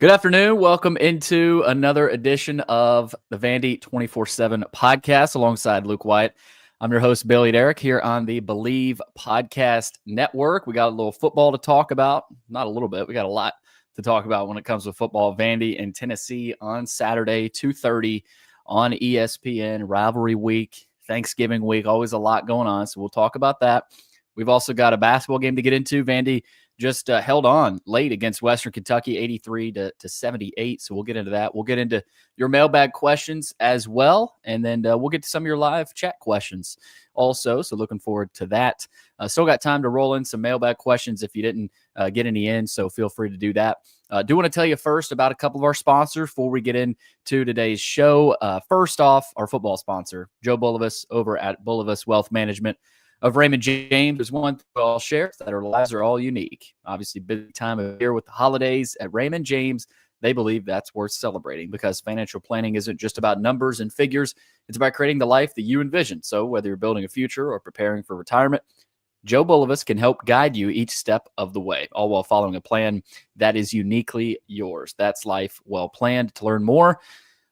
Good afternoon. Welcome into another edition of the Vandy 24/7 podcast alongside Luke Wyatt. I'm your host, Billy Derrick, here on the Believe Podcast Network. We got a little football to talk about. Not a little bit. We got a lot to talk about when it comes to football. Vandy and Tennessee on Saturday, 2:30 on ESPN. Rivalry week, Thanksgiving week, always a lot going on. So we'll talk about that. We've also got a basketball game to get into. Vandy just held on late against Western Kentucky, 83 to 78. So we'll get into that. We'll get into your mailbag questions as well. And then we'll get to some of your live chat questions also. So looking forward to that. Still got time to roll in some mailbag questions if you didn't get any in. So feel free to do that. Do want to tell you first about a couple of our sponsors before we get into today's show. First off, our football sponsor, Joe Bulovas over at Bulovas Wealth Management of Raymond James. There's one thing we all share, that our lives are all unique. Obviously, busy time of year with the holidays at Raymond James. They believe that's worth celebrating because financial planning isn't just about numbers and figures. It's about creating the life that you envision. So whether you're building a future or preparing for retirement, Joe Bulovas can help guide you each step of the way, all while following a plan that is uniquely yours. That's life well planned. To learn more,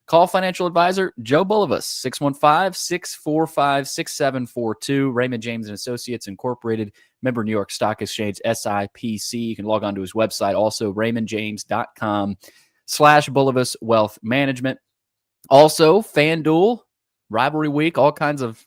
call financial advisor Joe Bulovas, 615-645-6742. Raymond James Associates Incorporated, member New York Stock Exchange, SIPC. You can log on to his website, also raymondjames.com/Bulovas Wealth Management. Also, FanDuel, rivalry week, all kinds of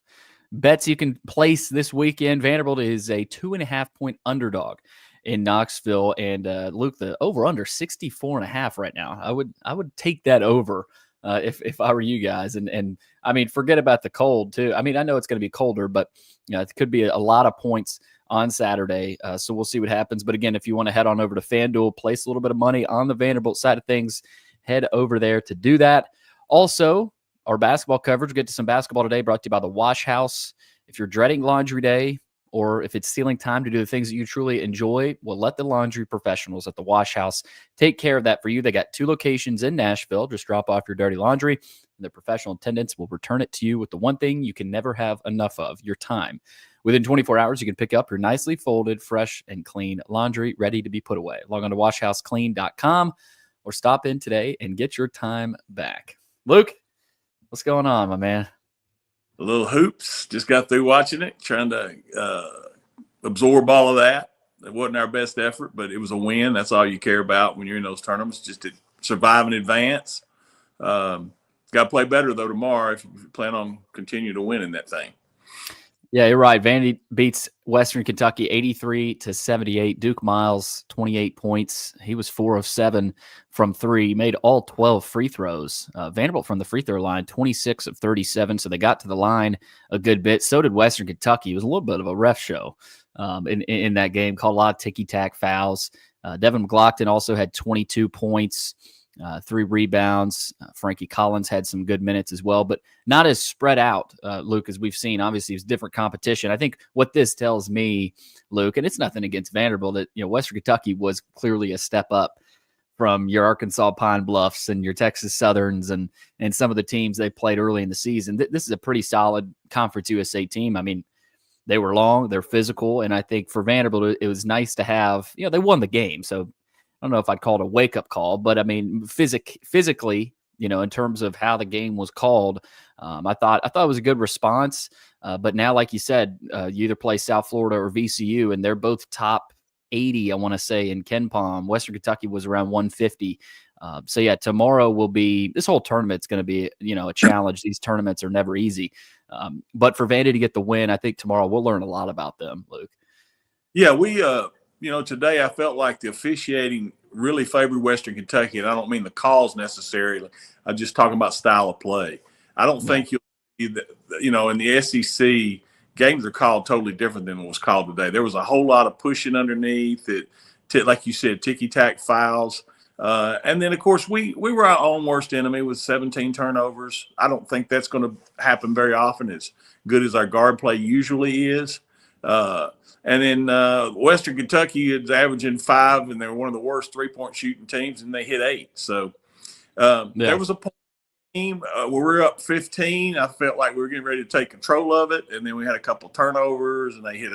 bets you can place this weekend. Vanderbilt is a 2.5-point underdog in Knoxville. And Luke, the over-under 64.5 right now. I would take that over. If I were you guys. And I mean, forget about the cold too. I mean, I know it's going to be colder, but it could be a lot of points on Saturday. So we'll see what happens. But again, if you want to head on over to FanDuel, place a little bit of money on the Vanderbilt side of things, head over there to do that. Also, our basketball coverage, we'll get to some basketball today, brought to you by the Wash House. If you're dreading laundry day, or if it's stealing time to do the things that you truly enjoy, well, let the laundry professionals at the Wash House take care of that for you. They got 2 locations in Nashville. Just drop off your dirty laundry, and their professional attendants will return it to you with the one thing you can never have enough of, your time. Within 24 hours, you can pick up your nicely folded, fresh, and clean laundry ready to be put away. Log on to washhouseclean.com or stop in today and get your time back. Luke, what's going on, my man? A little hoops. Just got through watching it, trying to absorb all of that. It wasn't our best effort, but it was a win. That's all you care about when you're in those tournaments, just to survive and advance. Got to play better, though, tomorrow if you plan on continuing to win in that thing. Yeah, you're right. Vandy beats Western Kentucky 83 to 78. Duke Miles, 28 points. He was 4 of 7 from 3. He made all 12 free throws. Vanderbilt from the free throw line, 26 of 37. So they got to the line a good bit. So did Western Kentucky. It was a little bit of a ref show in that game. Called a lot of ticky-tack fouls. Devin McLaughlin also had 22 points. 3 rebounds. Frankie Collins had some good minutes as well, but not as spread out, Luke, as we've seen. Obviously, it's different competition. I think what this tells me, Luke, and it's nothing against Vanderbilt, that Western Kentucky was clearly a step up from your Arkansas Pine Bluffs and your Texas Southerns and some of the teams they played early in the season. This is a pretty solid Conference USA team. I mean, they were long, they're physical, and I think for Vanderbilt, it was nice to have, they won the game, so I don't know if I'd call it a wake-up call, but I mean, physically, in terms of how the game was called, I thought it was a good response. But now, like you said, you either play South Florida or VCU, and they're both top 80, I want to say, in KenPom. Western Kentucky was around 150. So yeah, tomorrow will be, this whole tournament's going to be, a challenge. These tournaments are never easy. But for Vandy to get the win, I think tomorrow we'll learn a lot about them, Luke. Yeah, we today I felt like the officiating really favored Western Kentucky, and I don't mean the calls necessarily. I'm just talking about style of play. I don't think you'll see that, in the SEC, games are called totally different than what was called today. There was a whole lot of pushing underneath it, like you said, ticky-tack fouls. And then, of course, we were our own worst enemy with 17 turnovers. I don't think that's going to happen very often, as good as our guard play usually is. And then Western Kentucky is averaging 5, and they're one of the worst three-point shooting teams, and they hit 8. So there was a point in the game where we were up 15. I felt like we were getting ready to take control of it, and then we had a couple of turnovers, and they hit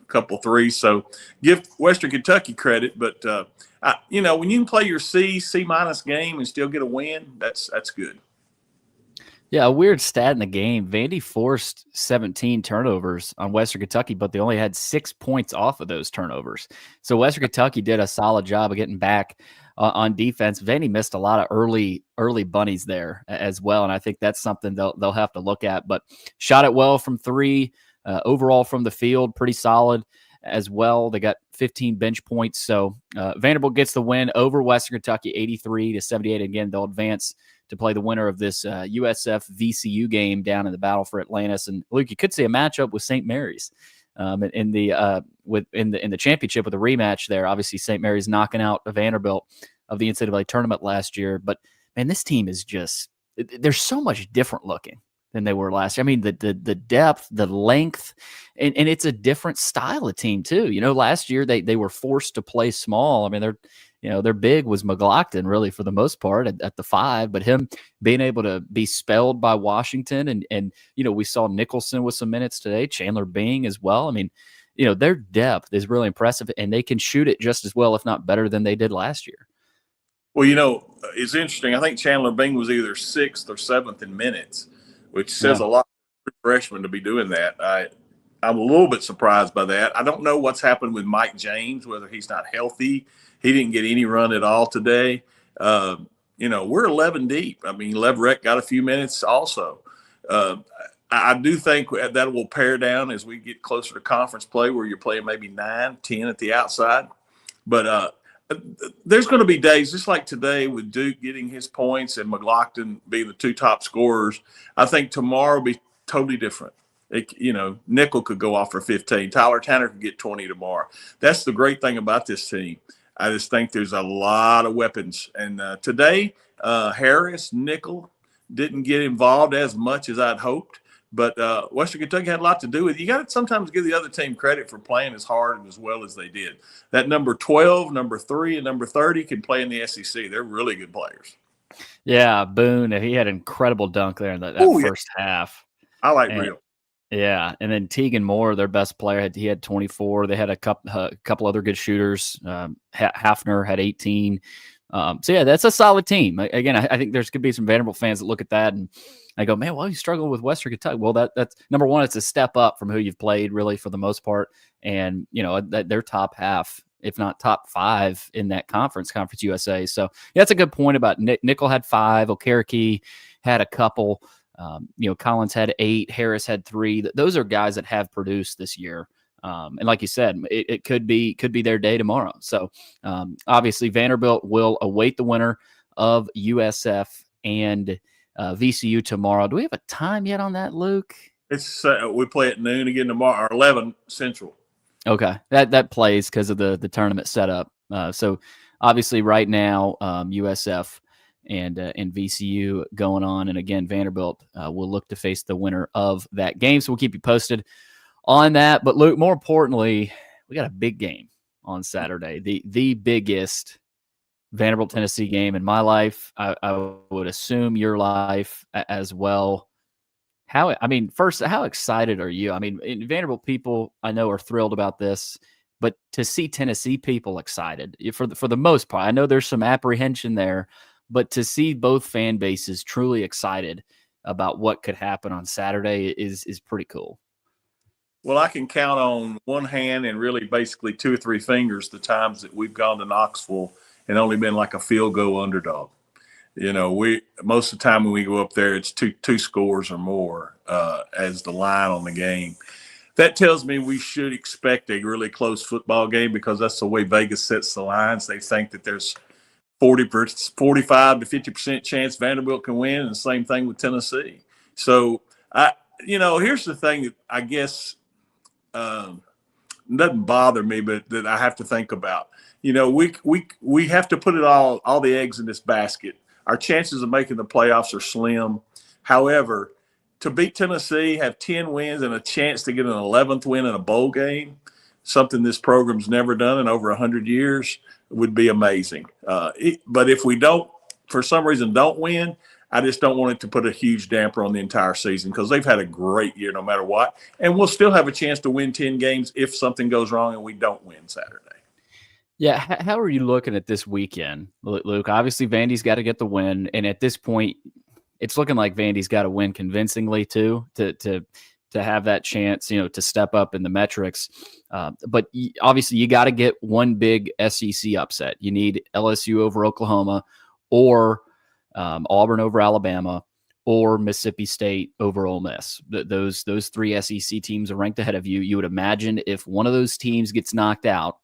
couple threes. So give Western Kentucky credit, but when you can play your C minus game and still get a win, that's good. Yeah, a weird stat in the game. Vandy forced 17 turnovers on Western Kentucky, but they only had 6 points off of those turnovers. So Western Kentucky did a solid job of getting back on defense. Vandy missed a lot of early bunnies there as well, and I think that's something they'll have to look at. But shot it well from three. Overall from the field, pretty solid as well. They got 15 bench points. So Vanderbilt gets the win over Western Kentucky, 83-78. Again, they'll advance to play the winner of this USF VCU game down in the battle for Atlantis. And Luke, you could see a matchup with St. Mary's in the championship with a rematch there. Obviously, St. Mary's knocking out Vanderbilt of the NCAA tournament last year. But man, this team is they're so much different looking than they were last year. I mean, the depth, the length, and it's a different style of team too. Last year they were forced to play small. I mean, their big was McLaughlin really for the most part at the 5, but him being able to be spelled by Washington and we saw Nicholson with some minutes today, Chandler Bing as well. I mean, their depth is really impressive, and they can shoot it just as well, if not better than they did last year. Well, it's interesting. I think Chandler Bing was either 6th or 7th in minutes, which says a lot for freshmen to be doing that. I'm a little bit surprised by that. I don't know what's happened with Mike James, whether he's not healthy. He didn't get any run at all today. We're 11 deep. I mean, Leverett got a few minutes also. I do think that will pare down as we get closer to conference play, where you're playing maybe 9, 10 at the outside. But there's going to be days, just like today with Duke getting his points and McLaughlin being the 2 top scorers. I think tomorrow will be totally different. Nickel could go off for 15. Tyler Tanner could get 20 tomorrow. That's the great thing about this team. I just think there's a lot of weapons. And today, Harris, Nickel didn't get involved as much as I'd hoped. But Western Kentucky had a lot to do with it. You got to sometimes give the other team credit for playing as hard and as well as they did. That number 12, number 3, and number 30 can play in the SEC. They're really good players. Yeah, Boone, he had an incredible dunk there in that first half. I like real. Yeah, and then Tegan Moore, their best player, he had 24. They had a couple other good shooters. Hafner had 18. So yeah, that's a solid team. Again, I think there's could be some Vanderbilt fans that look at that and I go, man, why are you struggling with Western Kentucky? Well, that's number one. It's a step up from who you've played really for the most part, and they're top half, if not top 5 in that conference USA. So yeah, that's a good point about Nickel had 5, Okereke had a couple. Collins had 8, Harris had 3. Those are guys that have produced this year. And like you said, it could be their day tomorrow. So obviously Vanderbilt will await the winner of USF and VCU tomorrow. Do we have a time yet on that, Luke? It's we play at noon again tomorrow, or 11 Central. Okay, that plays because of the tournament setup. So obviously right now USF and VCU going on, and again Vanderbilt will look to face the winner of that game. So we'll keep you posted on that. But Luke, more importantly, we got a big game on Saturday, the biggest Vanderbilt Tennessee game in my life. I would assume your life as well. First, how excited are you? I mean, Vanderbilt people I know are thrilled about this, but to see Tennessee people excited for the most part, I know there's some apprehension there, but to see both fan bases truly excited about what could happen on Saturday is pretty cool. Well, I can count on one hand and really basically 2 or 3 fingers the times that we've gone to Knoxville and only been like a field goal underdog. We most of the time when we go up there, it's two scores or more as the line on the game. That tells me we should expect a really close football game, because that's the way Vegas sets the lines. They think that there's 45 to 50% chance Vanderbilt can win, and the same thing with Tennessee. So here's the thing that I guess doesn't bother me, but that I have to think about. We have to put it all the eggs in this basket. Our chances of making the playoffs are slim. However, to beat Tennessee, have 10 wins and a chance to get an 11th win in a bowl game, something this program's never done in over 100 years, would be amazing. But if we don't, for some reason, don't win, I just don't want it to put a huge damper on the entire season because they've had a great year no matter what. And we'll still have a chance to win 10 games if something goes wrong and we don't win Saturday. Yeah, how are you looking at this weekend, Luke? Obviously, Vandy's got to get the win, and at this point, it's looking like Vandy's got to win convincingly too to have that chance, to step up in the metrics. But obviously, you got to get one big SEC upset. You need LSU over Oklahoma, or Auburn over Alabama, or Mississippi State over Ole Miss. Those three SEC teams are ranked ahead of you. You would imagine if one of those teams gets knocked out,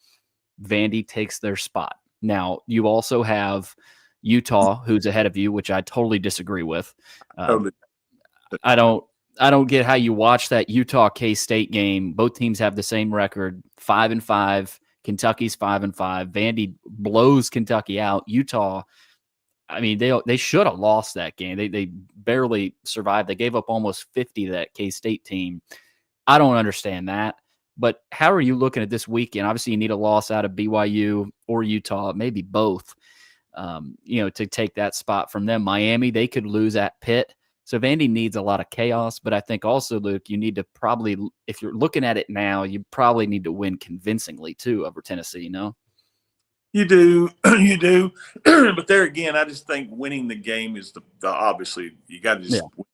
Vandy takes their spot. Now, you also have Utah, who's ahead of you, which I totally disagree with. I don't get how you watch that Utah K-State game. Both teams have the same record, 5-5. Kentucky's 5-5. Vandy blows Kentucky out. Utah, I mean, they should have lost that game. They barely survived. They gave up almost 50 to that K-State team. I don't understand that. But how are you looking at this weekend? Obviously, you need a loss out of BYU or Utah, maybe both, to take that spot from them. Miami, they could lose at Pitt. So Vandy needs a lot of chaos. But I think also, Luke, you need to probably, if you're looking at it now, you probably need to win convincingly, too, over Tennessee, You do. You do. But there again, I just think winning the game is the obviously, you got to just win.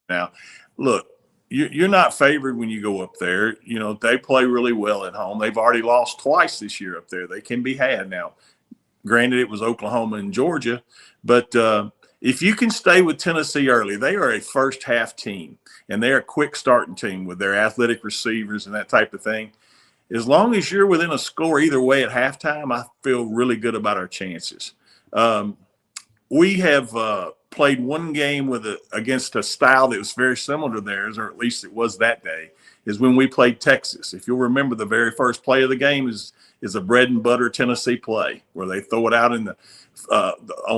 Now, look. You're not favored when you go up there. They play really well at home. They've already lost twice this year up there. They can be had now. Granted, it was Oklahoma and Georgia, but if you can stay with Tennessee early, they are a first-half team, and they're a quick starting team with their athletic receivers and that type of thing. As long as you're within a score either way at halftime, I feel really good about our chances. We have played one game against a style that was very similar to theirs, or at least it was that day, is when we played Texas. If you'll remember, the very first play of the game is a bread and butter Tennessee play where they throw it out on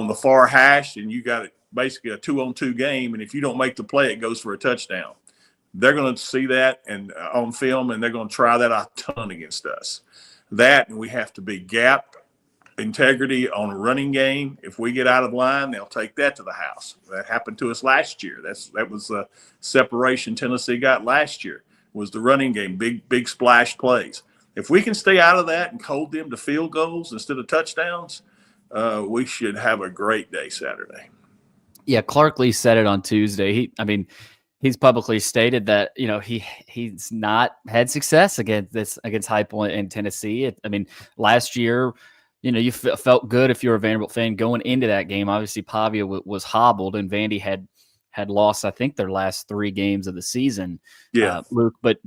the far hash, and you got basically a 2-on-2 game, and if you don't make the play, it goes for a touchdown. They're going to see that on film, and they're going to try that a ton against us. And we have to be gap integrity on a running game. If we get out of line, they'll take that to the house. That happened to us last year. That was the separation Tennessee got last year, was the running game, big splash plays. If we can stay out of that and hold them to field goals instead of touchdowns, we should have a great day Saturday. Yeah, Clark Lee said it on Tuesday. He's publicly stated that he's not had success against high point in Tennessee. Last year, you felt good if you're a Vanderbilt fan going into that game. Obviously, Pavia was hobbled, and Vandy had lost, I think, their last 3 games of the season. Yeah, Luke. But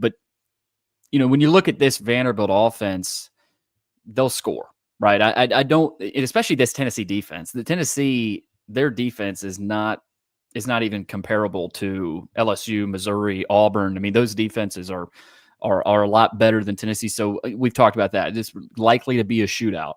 when you look at this Vanderbilt offense, they'll score, right? I don't, especially this Tennessee defense. Their defense is not even comparable to LSU, Missouri, Auburn. Those defenses are a lot better than Tennessee. So we've talked about that. It's likely to be a shootout.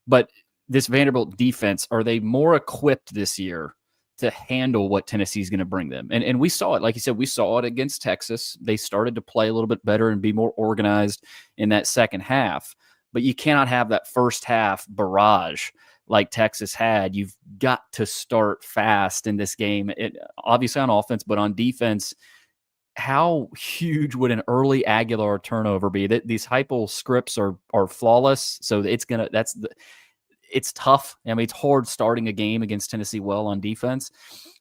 But this Vanderbilt defense, are they more equipped this year to handle what Tennessee's going to bring them? And we saw it. Like you said, we saw it against Texas. They started to play a little bit better and be more organized in that second half. But you cannot have that first half barrage like Texas had. You've got to start fast in this game, obviously on offense, but on defense. How huge would an early Aguilar turnover be? That these Heupel scripts are flawless, so it's tough. It's hard starting a game against Tennessee well on defense,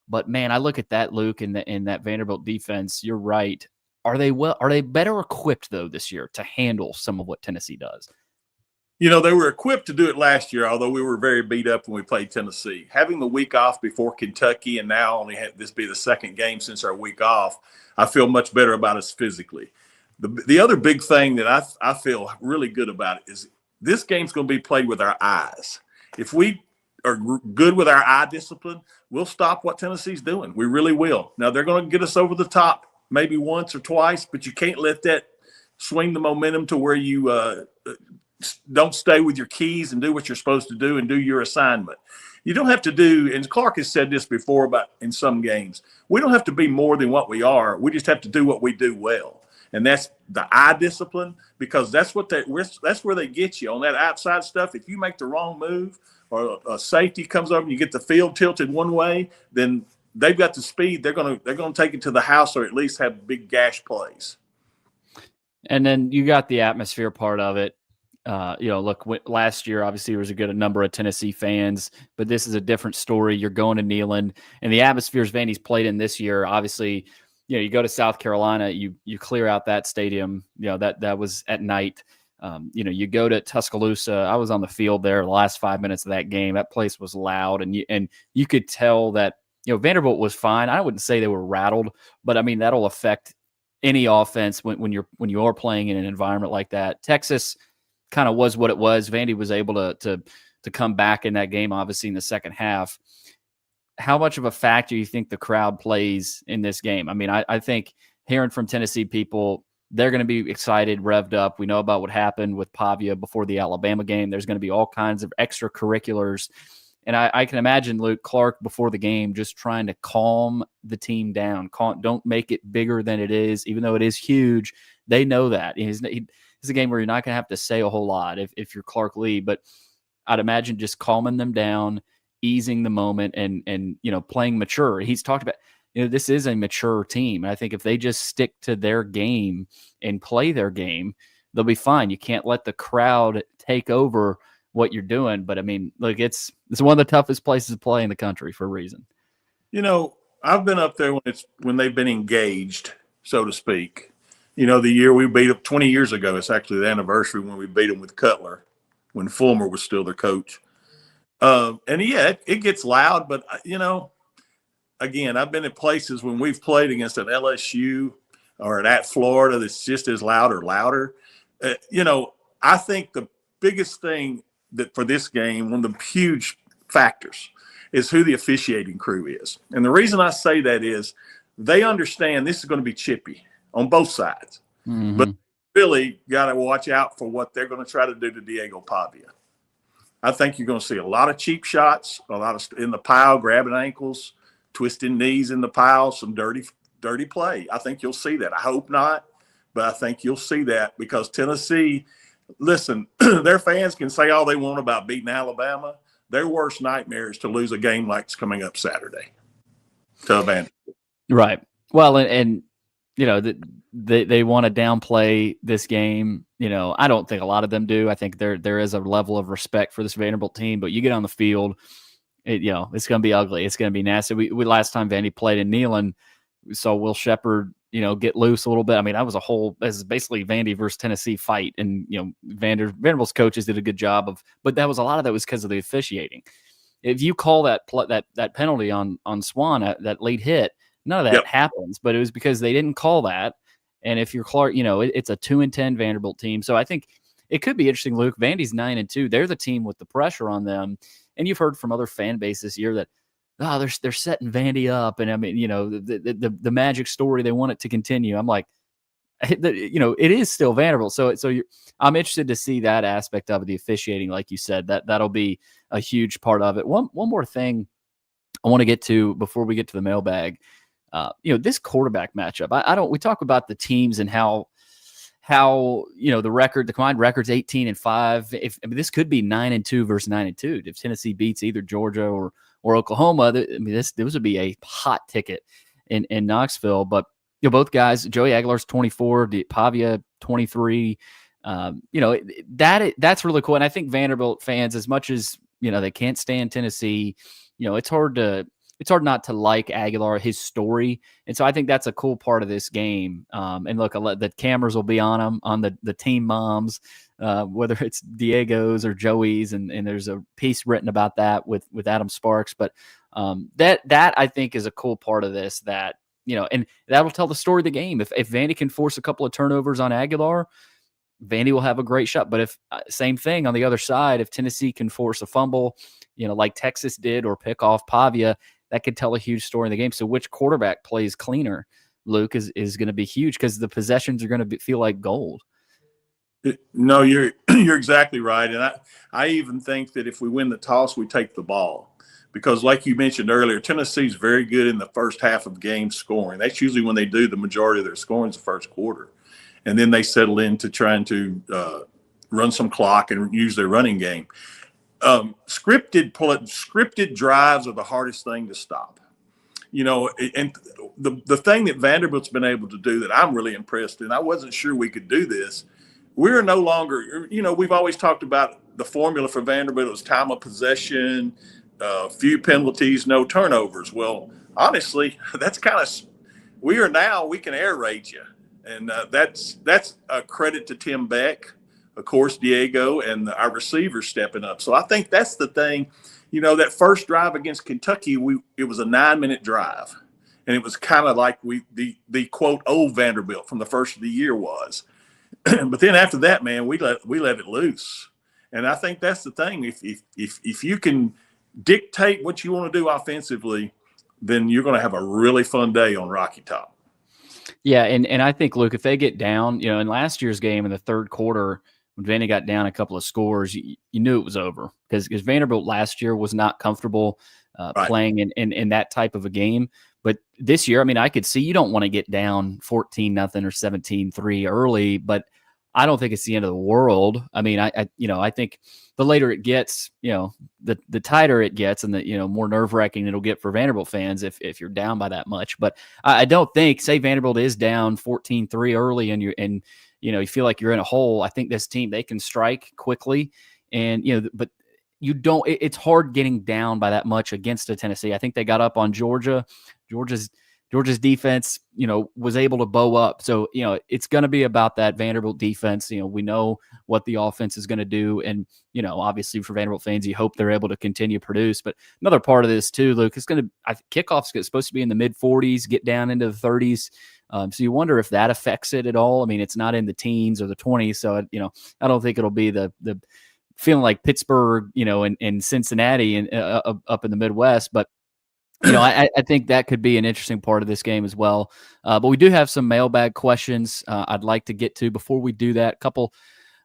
but man, I look at that, Luke, in that Vanderbilt defense. You're right. Are they better equipped though this year to handle some of what Tennessee does? They were equipped to do it last year, although we were very beat up when we played Tennessee. Having the week off before Kentucky and now only have this be the second game since our week off, I feel much better about us physically. The other big thing that I feel really good about is this game's going to be played with our eyes. If we are good with our eye discipline, we'll stop what Tennessee's doing. We really will. Now, they're going to get us over the top maybe once or twice, but you can't let that swing the momentum to where you don't stay with your keys and do what you're supposed to do and do your assignment. You don't have to do, and Clark has said this before about in some games, we don't have to be more than what we are. We just have to do what we do well. and that's the eye discipline, because that's where they get you on that outside stuff. If you make the wrong move or a safety comes up and you get the field tilted one way, then they've got the speed. They're gonna take it to the house, or at least have big gash plays. And then you got the atmosphere part of it. Look, last year, obviously, there was a good number of Tennessee fans, but this is a different story. You're going to Neyland, and the atmospheres Vandy's played in this year, obviously, you go to South Carolina, you clear out that stadium, that was at night. You go to Tuscaloosa. I was on the field there the last 5 minutes of that game. That place was loud, and you could tell that, Vanderbilt was fine. I wouldn't say they were rattled, but I mean, that'll affect any offense when you are playing in an environment like that. Texas kind of was what it was. Vandy was able to come back in that game, obviously, in the second half. How much of a factor do you think the crowd plays in this game? I mean, I think hearing from Tennessee people, they're going to be excited, revved up. We know about what happened with Pavia before the Alabama game. There's going to be all kinds of extracurriculars. And I can imagine Luke Clark before the game just trying to calm the team down. Don't make it bigger than it is, even though it is huge. They know that. It's a game where you're not going to have to say a whole lot if you're Clark Lee. But I'd imagine just calming them down, easing the moment, and playing mature. He's talked about, this is a mature team. And I think if they just stick to their game and play their game, they'll be fine. You can't let the crowd take over what you're doing. But I mean, look, it's one of the toughest places to play in the country for a reason. I've been up there when they've been engaged, so to speak. The year we beat them 20 years ago, it's actually the anniversary when we beat them with Cutler, when Fulmer was still their coach. It gets loud, but again, I've been at places when we've played against an LSU or at Florida that's just as loud or louder. I think the biggest thing that for this game, one of the huge factors, is who the officiating crew is. And the reason I say that is they understand this is going to be chippy on both sides. Mm-hmm. But really got to watch out for what they're going to try to do to Diego Pavia. I think you're going to see a lot of cheap shots, a lot of in the pile, grabbing ankles, twisting knees in the pile, some dirty play. I think you'll see that. I hope not, but I think you'll see that because Tennessee – listen, their fans can say all they want about beating Alabama. Their worst nightmare is to lose a game like it's coming up Saturday to Vanderbilt. Right. Well, and they want to downplay this game. I don't think a lot of them do. I think there is a level of respect for this Vanderbilt team, but you get on the field, it's going to be ugly. It's going to be nasty. We last time Vandy played in Neyland, we saw Will Shepherd get loose a little bit. I mean, that was basically Vandy versus Tennessee fight. And, Vanderbilt's coaches did a good job but that was a lot of that was because of the officiating. If you call that penalty on Swan, that late hit, none of that happens, but it was because they didn't call that. And if you're Clark, it's a 2-10 Vanderbilt team. So I think it could be interesting, Luke. Vandy's 9-2. They're the team with the pressure on them. And you've heard from other fan bases this year that, they're setting Vandy up, and I mean, the magic story, they want it to continue. I'm like, it is still Vanderbilt, so I'm interested to see that aspect of it, the officiating, like you said, that'll be a huge part of it. One more thing I want to get to before we get to the mailbag, this quarterback matchup. We talk about the teams and how the combined record's 18-5. This could be 9-2 versus 9-2 if Tennessee beats either Georgia or Oklahoma. This would be a hot ticket in Knoxville. But both guys, Joey Aguilar's 24, Pavia 23. That's really cool. And I think Vanderbilt fans, as much as they can't stand Tennessee, it's hard not to like Aguilar, his story. And so I think that's a cool part of this game. And look, the cameras will be on them, on the team moms, whether it's Diego's or Joey's. And there's a piece written about that with Adam Sparks. But that I think is a cool part of this that, and that'll tell the story of the game. If Vandy can force a couple of turnovers on Aguilar, Vandy will have a great shot. But if same thing on the other side, if Tennessee can force a fumble, like Texas did, or pick off Pavia, that could tell a huge story in the game. So which quarterback plays cleaner, Luke, is going to be huge because the possessions are going to feel like gold. No, you're exactly right. And I even think that if we win the toss, we take the ball. Because like you mentioned earlier, Tennessee's very good in the first half of games scoring. That's usually when they do the majority of their scoring is the first quarter. and then they settled into trying to run some clock and use their running game. Scripted drives are the hardest thing to stop. And the thing that Vanderbilt's been able to do that I'm really impressed, and I wasn't sure we could do this, we're no longer, we've always talked about the formula for Vanderbilt was time of possession, few penalties, no turnovers. Well, honestly, that's we can air raid you. And that's a credit to Tim Beck, of course, Diego, and our receivers stepping up. So I think that's the thing. That first drive against Kentucky, it was a 9-minute drive. And it was kind of like the quote old Vanderbilt from the first of the year was. But then after that, man, we let it loose. And I think that's the thing. If you can dictate what you want to do offensively, then you're going to have a really fun day on Rocky Top. Yeah, and I think, Luke, if they get down, in last year's game in the third quarter, when Vandy got down a couple of scores, you knew it was over because Vanderbilt last year was not comfortable playing in that type of a game. But this year, I could see you don't want to get down 14-0 or 17-3 early, but I don't think it's the end of the world. I think the later it gets, the tighter it gets, and the more nerve-wracking it'll get for Vanderbilt fans if you're down by that much. But I don't think, say Vanderbilt is down 14-3 early, and you feel like you're in a hole. I think this team, they can strike quickly, and but you don't. It's hard getting down by that much against a Tennessee. I think they got up on Georgia. Georgia's defense, was able to bow up. So, it's going to be about that Vanderbilt defense. We know what the offense is going to do. And, obviously for Vanderbilt fans, you hope they're able to continue to produce. But another part of this too, Luke, kickoffs are supposed to be in the mid-40s, get down into the 30s. So you wonder if that affects it at all. It's not in the teens or the 20s. So, I don't think it'll be the feeling like Pittsburgh, and Cincinnati and up in the Midwest. But I think that could be an interesting part of this game as well. But we do have some mailbag questions I'd like to get to. Before we do that, a couple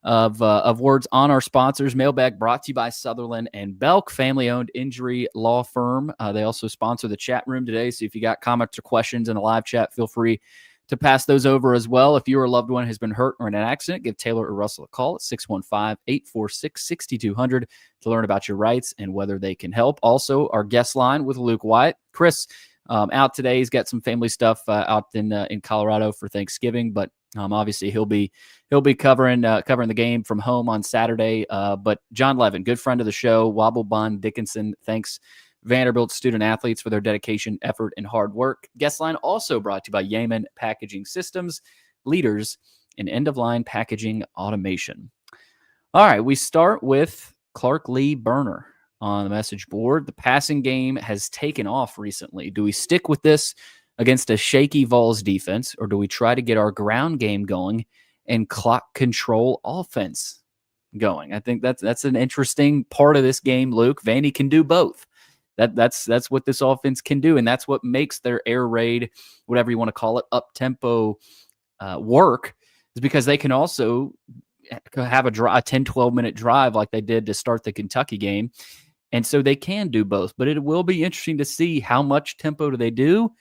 of words on our sponsors. Mailbag brought to you by Sutherland and Belk, family-owned injury law firm. They also sponsor the chat room today. So if you got comments or questions in the live chat, feel free to pass those over as well. If you or a loved one has been hurt or in an accident, give Taylor or Russell a call at 615-846-6200 to learn about your rights and whether they can help. Also, our guest line with Luke Wyatt. Chris out today. He's got some family stuff out in Colorado for Thanksgiving, but obviously he'll be covering the game from home on Saturday. But John Levin, good friend of the show, Wobblebond Dickinson, thanks Vanderbilt student athletes for their dedication, effort, and hard work. Guest line also brought to you by Yeaman Packaging Systems, leaders in end-of-line packaging automation. All right, we start with Clark Lee Burner on the message board. The passing game has taken off recently. Do we stick with this against a shaky Vols defense, or do we try to get our ground game going and clock control offense going? I think that's an interesting part of this game, Luke. Vandy can do both. That's what this offense can do, and that's what makes their air raid, whatever you want to call it, up-tempo work, is because they can also have a 10, 12-minute drive like they did to start the Kentucky game, and so they can do both. But it will be interesting to see how much tempo do they do,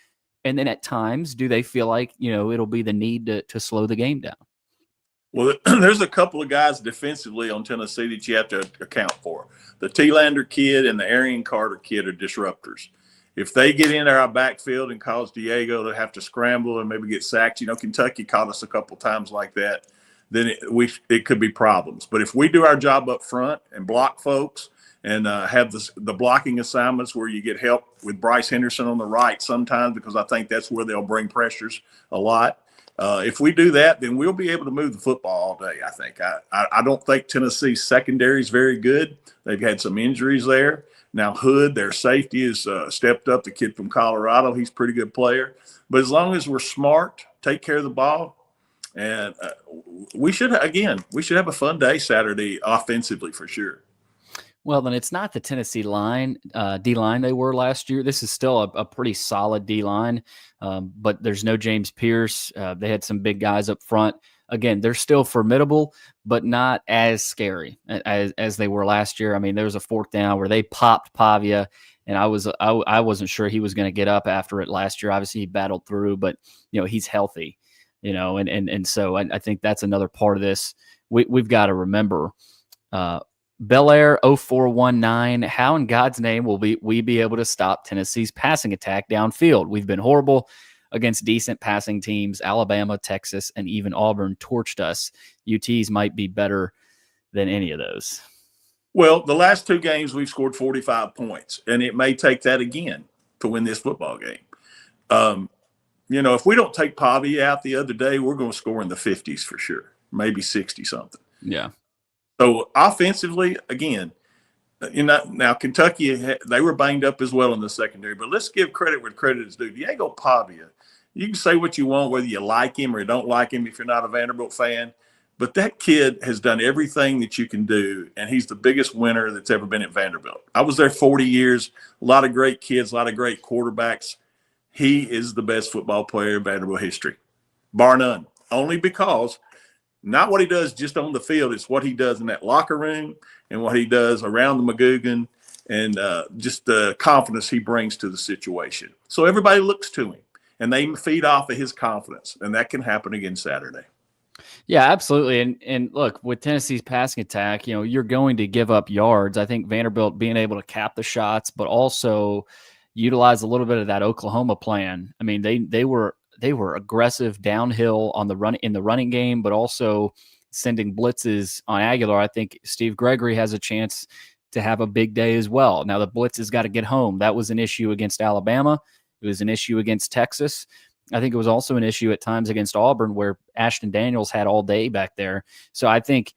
and then at times do they feel like it'll be the need to slow the game down. Well, there's a couple of guys defensively on Tennessee that you have to account for. The T-Lander kid and the Arian Carter kid are disruptors. If they get into our backfield and cause Diego to have to scramble and maybe get sacked, Kentucky caught us a couple times like that, then it could be problems. But if we do our job up front and block folks and have the blocking assignments where you get help with Bryce Henderson on the right sometimes, because I think that's where they'll bring pressures a lot. If we do that, then we'll be able to move the football all day, I think. I don't think Tennessee's secondary is very good. They've had some injuries there. Now, Hood, their safety, has stepped up. The kid from Colorado, he's a pretty good player. But as long as we're smart, take care of the ball, and we should have a fun day Saturday offensively for sure. Well, then it's not the Tennessee line, D-line they were last year. This is still a pretty solid D-line, but there's no James Pierce. They had some big guys up front. Again, they're still formidable, but not as scary as they were last year. There was a fourth down where they popped Pavia, and I wasn't sure he was going to get up after it last year. Obviously, he battled through, but he's healthy. And so I think that's another part of this. We've got to remember, Bel Air 0419. How in God's name will we be able to stop Tennessee's passing attack downfield? We've been horrible against decent passing teams. Alabama, Texas, and even Auburn torched us. UTs might be better than any of those. Well, the last 2 games we've scored 45 points, and it may take that again to win this football game. If we don't take Pavia out the other day, we're going to score in the 50s for sure, maybe 60 something. Yeah. So offensively, again, now Kentucky, they were banged up as well in the secondary, but let's give credit where credit is due. Diego Pavia, you can say what you want, whether you like him or you don't like him if you're not a Vanderbilt fan, but that kid has done everything that you can do, and he's the biggest winner that's ever been at Vanderbilt. I was there 40 years, a lot of great kids, a lot of great quarterbacks. He is the best football player in Vanderbilt history, bar none, only because not what he does just on the field, it's what he does in that locker room and what he does around the Magoogan and just the confidence he brings to the situation. So everybody looks to him, and they feed off of his confidence, and that can happen again Saturday. Yeah, absolutely. And look, with Tennessee's passing attack, you're going to give up yards. I think Vanderbilt being able to cap the shots, but also utilize a little bit of that Oklahoma plan. I mean, they were aggressive downhill on the run in the running game, but also sending blitzes on Aguilar. I think Steve Gregory has a chance to have a big day as well. Now the blitz has got to get home. That was an issue against Alabama. It was an issue against Texas. I think it was also an issue at times against Auburn, where Ashton Daniels had all day back there. So I think,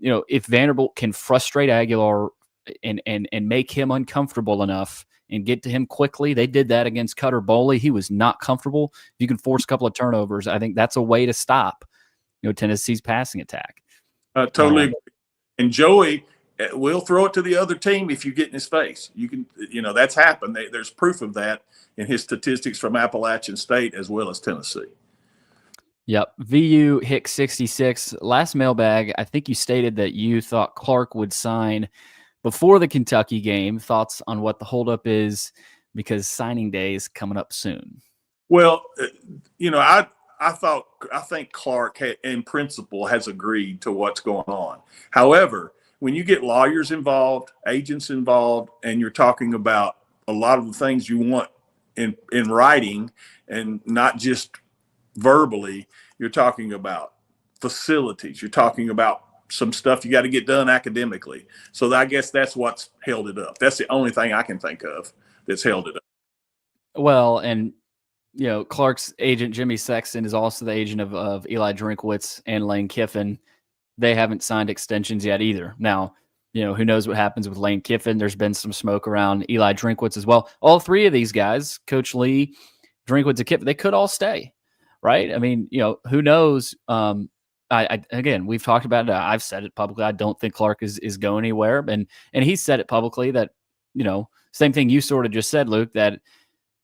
if Vanderbilt can frustrate Aguilar and make him uncomfortable enough and get to him quickly. They did that against Cutter Boley. He was not comfortable. If you can force a couple of turnovers, I think that's a way to stop, Tennessee's passing attack. Totally agree. And Joey will throw it to the other team if you get in his face. You can, that's happened. There's proof of that in his statistics from Appalachian State as well as Tennessee. Yep. VU Hick 66. Last mailbag, I think you stated that you thought Clark would sign before the Kentucky game. Thoughts on what the holdup is, because signing day is coming up soon? Well, I think Clark in principle has agreed to what's going on. However, when you get lawyers involved, agents involved, and you're talking about a lot of the things you want in writing and not just verbally, you're talking about facilities, you're talking about some stuff you got to get done academically. So I guess that's what's held it up. That's the only thing I can think of that's held it up. Well, and Clark's agent, Jimmy Sexton, is also the agent of Eli Drinkwitz and Lane Kiffin. They haven't signed extensions yet either. Now, who knows what happens with Lane Kiffin. There's been some smoke around Eli Drinkwitz as well. All three of these guys, Coach Lee, Drinkwitz, and Kiffin, they could all stay, right? I mean, who knows? Again, we've talked about it. I've said it publicly. I don't think Clark is going anywhere. And he said it publicly that, same thing you sort of just said, Luke, that,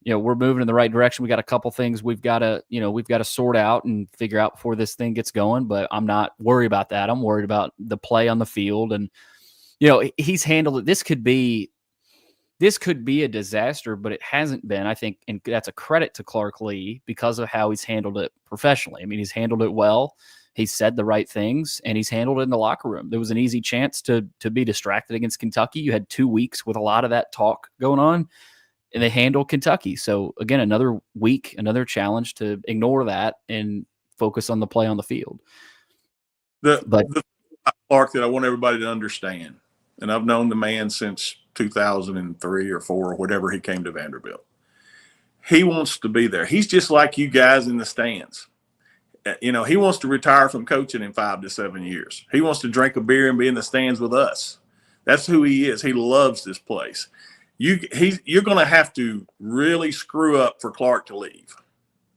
we're moving in the right direction. We got a couple things we've got to sort out and figure out before this thing gets going, but I'm not worried about that. I'm worried about the play on the field. And, he's handled it. This could be a disaster, but it hasn't been, I think. And that's a credit to Clark Lee because of how he's handled it professionally. I mean, he's handled it well. He's said the right things, and he's handled it in the locker room. There was an easy chance to be distracted against Kentucky. You had 2 weeks with a lot of that talk going on, and they handled Kentucky. So, again, another week, another challenge to ignore that and focus on the play on the field. The Clark that I want everybody to understand, and I've known the man since 2003 or 4 or whatever he came to Vanderbilt. He wants to be there. He's just like you guys in the stands. He wants to retire from coaching in 5 to 7 years. He wants to drink a beer and be in the stands with us. That's who he is. He loves this place. You're going to have to really screw up for Clark to leave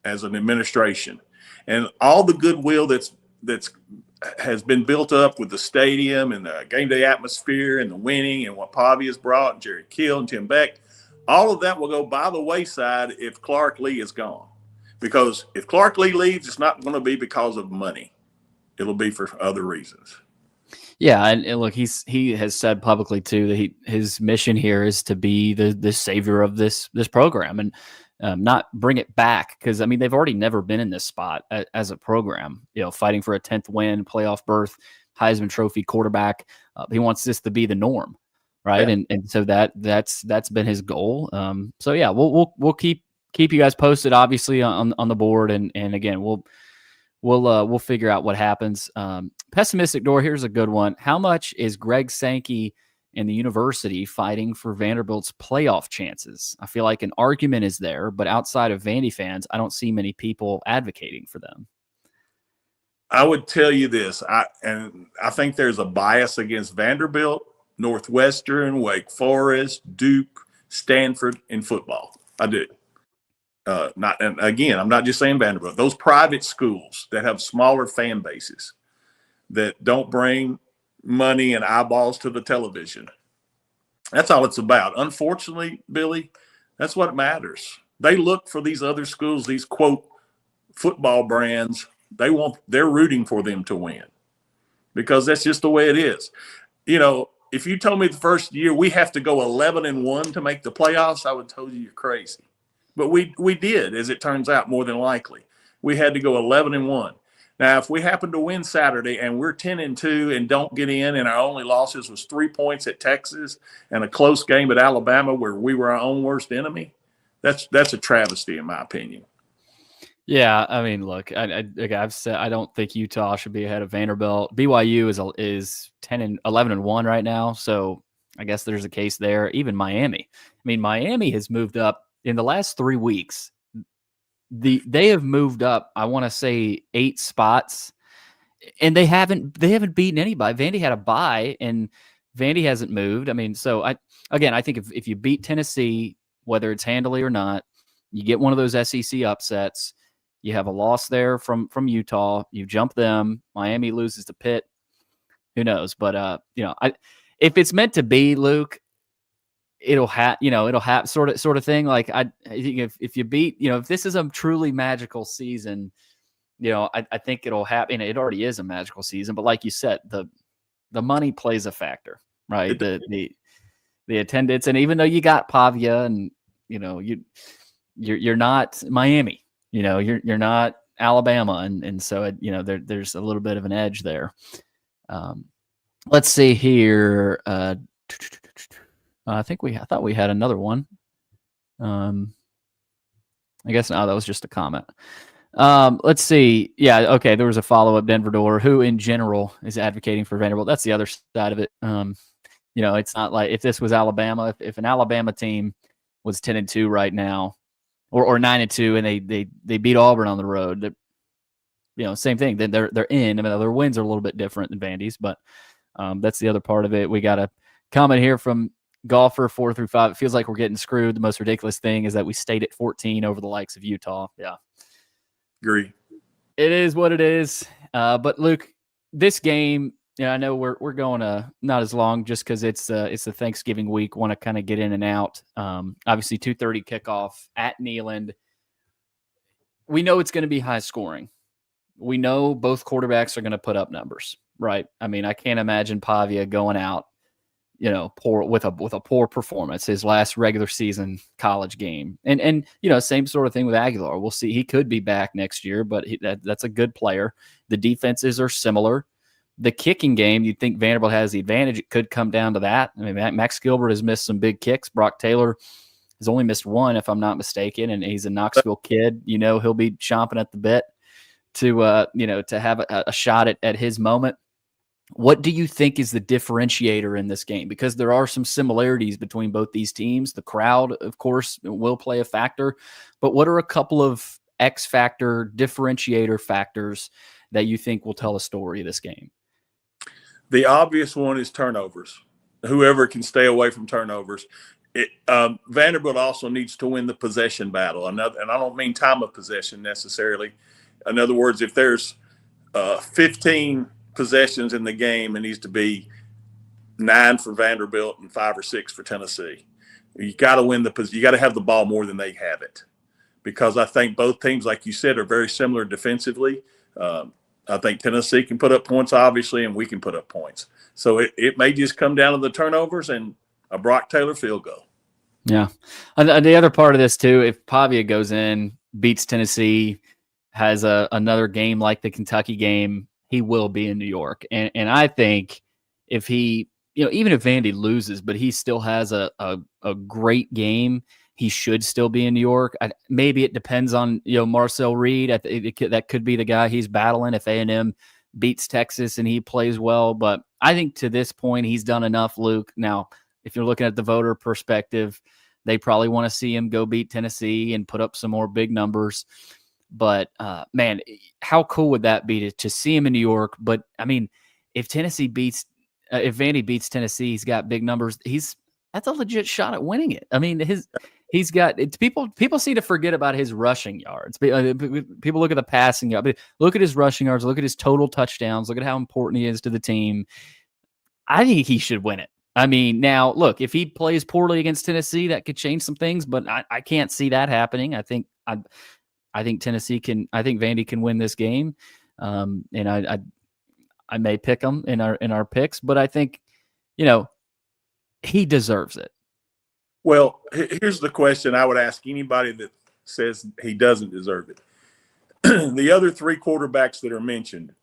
as an administration. And all the goodwill has been built up with the stadium and the game day atmosphere and the winning and what Pavia has brought, and Jerry Kill and Tim Beck, all of that will go by the wayside if Clark Lee is gone. Because if Clark Lee leaves, it's not going to be because of money. It'll be for other reasons. Yeah, and look, he has said publicly too that his mission here is to be the savior of this program, and not bring it back, because I mean they've already never been in this spot as a program. Fighting for a 10th win, playoff berth, Heisman Trophy quarterback. He wants this to be the norm, right? Yeah. And so that's been his goal. So yeah, we'll keep you guys posted, obviously on the board, and again we'll figure out what happens. Pessimistic Door, here's a good one. How much is Greg Sankey and the university fighting for Vanderbilt's playoff chances? I feel like an argument is there, but outside of Vandy fans, I don't see many people advocating for them. I would tell you this, I think there's a bias against Vanderbilt, Northwestern, Wake Forest, Duke, Stanford in football. I do. And again, I'm not just saying Vanderbilt. Those private schools that have smaller fan bases that don't bring money and eyeballs to the television. That's all it's about. Unfortunately, Billy, that's what matters. They look for these other schools, these quote football brands. They're rooting for them to win because that's just the way it is. If you told me the first year we have to go 11-1 to make the playoffs, I would tell you you're crazy. But we did, as it turns out, more than likely. We had to go 11-1. Now, if we happen to win Saturday and we're 10-2 and don't get in, and our only losses was 3 points at Texas and a close game at Alabama where we were our own worst enemy, that's a travesty in my opinion. Yeah, I mean, look, like I've said, I don't think Utah should be ahead of Vanderbilt. BYU is 11-1 right now, so I guess there's a case there. Even Miami. I mean, Miami has moved up in the last 3 weeks. They have moved up, I want to say 8 spots, and they haven't beaten anybody. Vandy had a bye, and Vandy hasn't moved. I mean, so I think if you beat Tennessee, whether it's handily or not, you get one of those SEC upsets. You have a loss there from Utah. You jump them. Miami loses to Pitt. Who knows? But if it's meant to be, Luke, it'll have sort of thing. Like I think if you beat, if this is a truly magical season, I think it'll happen. It already is a magical season, but like you said, the money plays a factor, right? The attendance, and even though you got Pavia, and you're not Miami. You're not Alabama, and so there's a little bit of an edge there. Let's see here. I thought we had another one. I guess no, that was just a comment. Let's see. Yeah, okay. There was a follow-up. Denver Door, who in general is advocating for Vanderbilt. That's the other side of it. It's not like if this was Alabama. If an Alabama team was 10-2 right now, or 9-2, and they beat Auburn on the road, same thing. Then they're in. I mean, their wins are a little bit different than Vandy's, but that's the other part of it. We got a comment here from Golfer 4 through 5. It feels like we're getting screwed. The most ridiculous thing is that we stayed at 14 over the likes of Utah. Yeah, agree. It is what it is. But Luke, this game, I know we're going not as long just because it's the Thanksgiving week. Want to kind of get in and out. Obviously, 2:30 kickoff at Neyland. We know it's going to be high scoring. We know both quarterbacks are going to put up numbers, right? I mean, I can't imagine Pavia going out, poor with a poor performance. His last regular season college game, and same sort of thing with Aguilar. We'll see. He could be back next year, but that's a good player. The defenses are similar. The kicking game, you'd think Vanderbilt has the advantage. It could come down to that. I mean, Max Gilbert has missed some big kicks. Brock Taylor has only missed one, if I'm not mistaken, and he's a Knoxville kid. He'll be chomping at the bit to have a shot at his moment. What do you think is the differentiator in this game? Because there are some similarities between both these teams. The crowd, of course, will play a factor, but what are a couple of X factor differentiator factors that you think will tell a story of this game? The obvious one is turnovers. Whoever can stay away from turnovers. Vanderbilt also needs to win the possession battle. And I don't mean time of possession necessarily. In other words, if there's 15 possessions in the game, it needs to be 9 for Vanderbilt and 5 or 6 for Tennessee. You got to win you got to have the ball more than they have it, because I think both teams, like you said, are very similar defensively. I think Tennessee can put up points, obviously, and we can put up points. So it may just come down to the turnovers and a Brock Taylor field goal. Yeah. And the other part of this too, if Pavia goes in, beats Tennessee, has another game like the Kentucky game, he will be in New York. And I think if he, even if Vandy loses, but he still has a great game, he should still be in New York. Maybe it depends on, Marcel Reed. That could be the guy he's battling if A&M beats Texas and he plays well. But I think to this point, he's done enough, Luke. Now, if you're looking at the voter perspective, they probably want to see him go beat Tennessee and put up some more big numbers. But, man, how cool would that be to see him in New York? But, I mean, if if Vandy beats Tennessee, he's got big numbers. That's a legit shot at winning it. I mean, he's got – people seem to forget about his rushing yards. People look at the passing yards. But look at his rushing yards. Look at his total touchdowns. Look at how important he is to the team. I think he should win it. I mean, now, look, if he plays poorly against Tennessee, that could change some things, but I can't see that happening. I think Vandy can win this game, and I may pick him in our picks, but I think, he deserves it. Well, here's the question I would ask anybody that says he doesn't deserve it. The other three quarterbacks that are mentioned,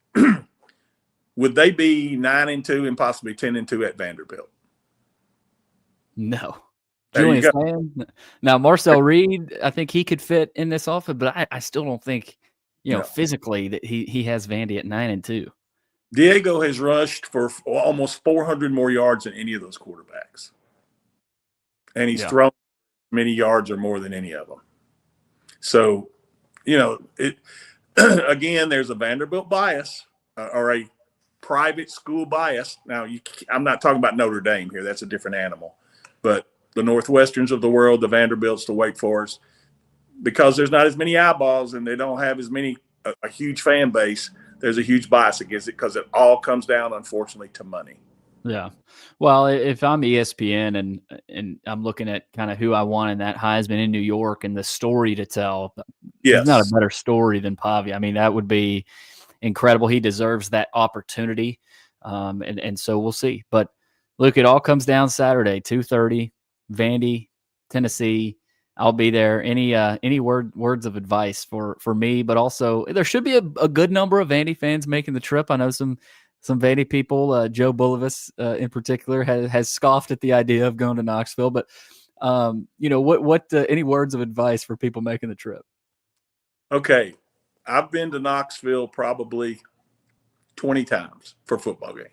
would they be 9-2 and possibly 10-2 at Vanderbilt? No. Now, Marcel Reed, I think he could fit in this offense, but I still don't think, physically that he has Vandy at 9-2. Diego has rushed for almost 400 more yards than any of those quarterbacks. And he's thrown many yards or more than any of them. So, again, there's a Vanderbilt bias or a private school bias. Now, I'm not talking about Notre Dame here. That's a different animal. But the Northwesterns of the world, the Vanderbilts, the Wake Forest, because there's not as many eyeballs and they don't have as many a huge fan base, there's a huge bias against it because it all comes down, unfortunately, to money. Yeah. Well, if I'm ESPN and I'm looking at kind of who I want in that Heisman in New York and the story to tell, there's not a better story than Pavia. I mean, that would be incredible. He deserves that opportunity. And so we'll see. But look, it all comes down Saturday, 2:30, Vandy, Tennessee. I'll be there. Any words of advice for me, but also there should be a good number of Vandy fans making the trip. I know some Vandy people, Joe Bulovas in particular, has scoffed at the idea of going to Knoxville. But any words of advice for people making the trip? Okay, I've been to Knoxville probably 20 times for a football game.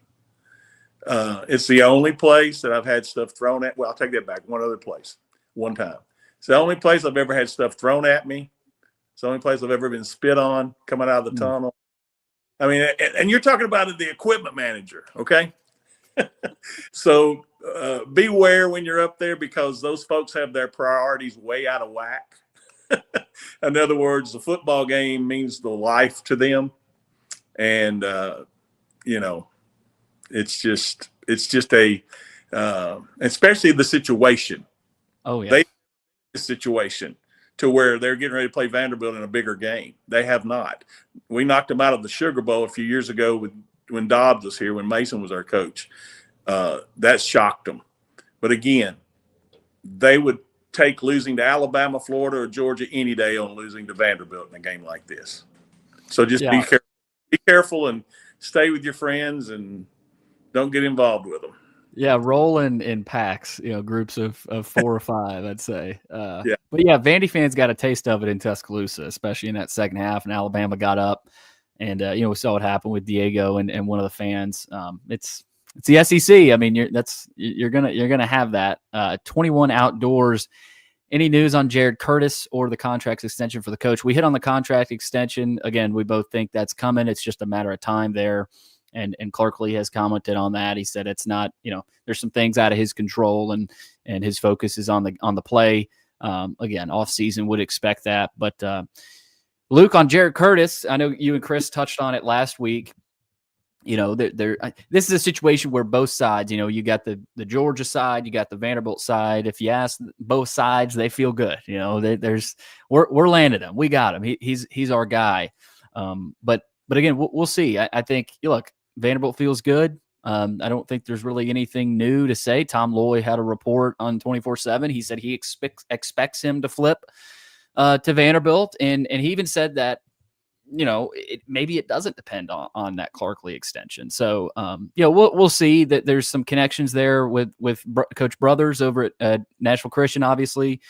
It's the only place that I've had stuff thrown at. Well, I'll take that back. One other place, one time. It's the only place I've ever had stuff thrown at me. It's the only place I've ever been spit on coming out of the tunnel. I mean, and you're talking about the equipment manager, okay? So beware when you're up there because those folks have their priorities way out of whack. In other words, the football game means the life to them. And, it's just especially the situation. Oh, yeah. Situation to where they're getting ready to play Vanderbilt in a bigger game. They have not. We knocked them out of the Sugar Bowl a few years ago when Dobbs was here, when Mason was our coach. That shocked them. But again, they would take losing to Alabama, Florida, or Georgia any day on losing to Vanderbilt in a game like this. So just be careful and stay with your friends and don't get involved with them. Yeah, roll in packs, groups of 4 or 5, I'd say. But yeah, Vandy fans got a taste of it in Tuscaloosa, especially in that second half, and Alabama got up, and we saw what happened with Diego and one of the fans. It's the SEC. I mean, you're gonna have that. 21 outdoors. Any news on Jared Curtis or the contract extension for the coach? We hit on the contract extension again. We both think that's coming. It's just a matter of time there. And Clarkley has commented on that. He said it's not, there's some things out of his control and his focus is on the play. Again, off season would expect that. But Luke, on Jared Curtis, I know you and Chris touched on it last week. This is a situation where both sides, you got the Georgia side, you got the Vanderbilt side. If you ask both sides, they feel good. We're landing him. We got him. He's our guy. But again, we'll see. I think, look, Vanderbilt feels good. I don't think there's really anything new to say. Tom Loy had a report on 24/7. He said he expects him to flip to Vanderbilt, and he even said that, maybe it doesn't depend on that Clarkley extension. So, we'll see that there's some connections there with Coach Brothers over at Nashville Christian, obviously,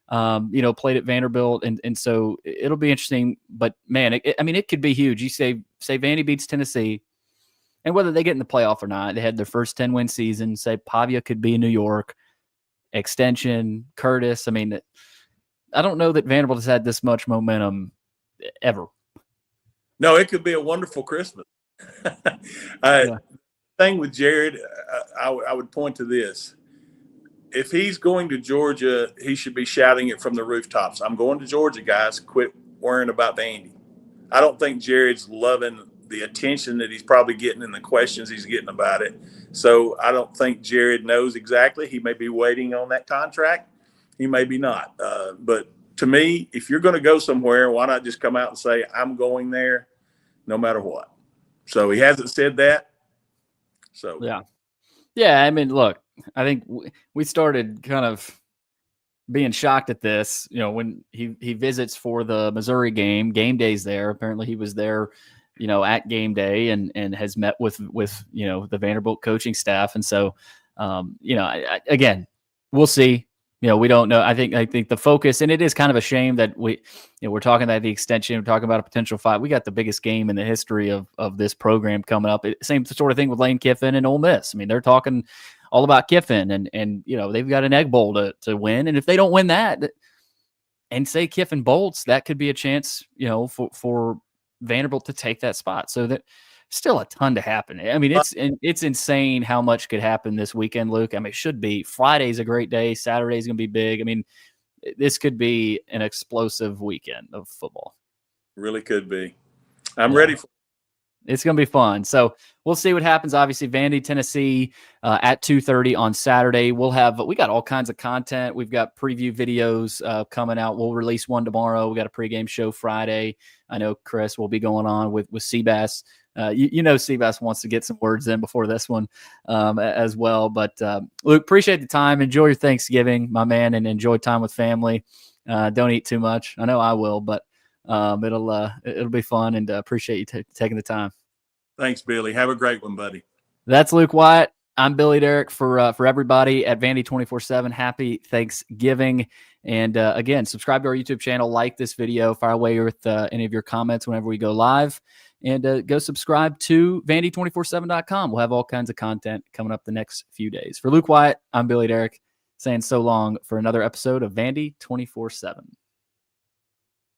played at Vanderbilt. And so it'll be interesting, but man, it could be huge. You say Vandy beats Tennessee, and whether they get in the playoff or not, they had their first 10-win season. Say Pavia could be in New York, extension, Curtis. I don't know that Vanderbilt has had this much momentum ever. No, it could be a wonderful Christmas. Thing with Jared, I would point to this. If he's going to Georgia, he should be shouting it from the rooftops. I'm going to Georgia, guys. Quit worrying about Vandy. I don't think Jared's loving the attention that he's probably getting and the questions he's getting about it. So I don't think Jared knows exactly. He may be waiting on that contract. He may be not. But to me, if you're going to go somewhere, why not just come out and say, I'm going there no matter what? So he hasn't said that. So, yeah. Look, I think we started kind of being shocked at this, when he visits for the Missouri game days there. Apparently he was there, at game day and has met with the Vanderbilt coaching staff. And so, again, we'll see. We don't know. I think the focus, and it is kind of a shame that we're talking about the extension, we're talking about a potential fight. We got the biggest game in the history of this program coming up. Same sort of thing with Lane Kiffin and Ole Miss. They're talking all about Kiffin and they've got an Egg Bowl to win. And if they don't win that and say Kiffin bolts, that could be a chance, for Vanderbilt to take that spot. So that still a ton to happen. It's insane how much could happen this weekend, Luke. It should be. Friday's a great day. Saturday's going to be big. This could be an explosive weekend of football. Really could be. I'm ready for it. It's going to be fun. So we'll see what happens. Obviously, Vandy, Tennessee at 2:30 on Saturday. We got all kinds of content. We've got preview videos coming out. We'll release one tomorrow. We got a pregame show Friday. I know Chris will be going on with Seabass. Seabass wants to get some words in before this one as well. But Luke, appreciate the time. Enjoy your Thanksgiving, my man, and enjoy time with family. Don't eat too much. I know I will, but it'll be fun, and appreciate you taking the time. Thanks, Billy. Have a great one, buddy. That's Luke Wyatt. I'm Billy Derrick for everybody at Vandy 24/7. Happy Thanksgiving. And again, subscribe to our YouTube channel, like this video, fire away with any of your comments whenever we go live, and go subscribe to Vandy247.com. We'll have all kinds of content coming up the next few days. For Luke Wyatt, I'm Billy Derrick, saying so long for another episode of Vandy 24/7.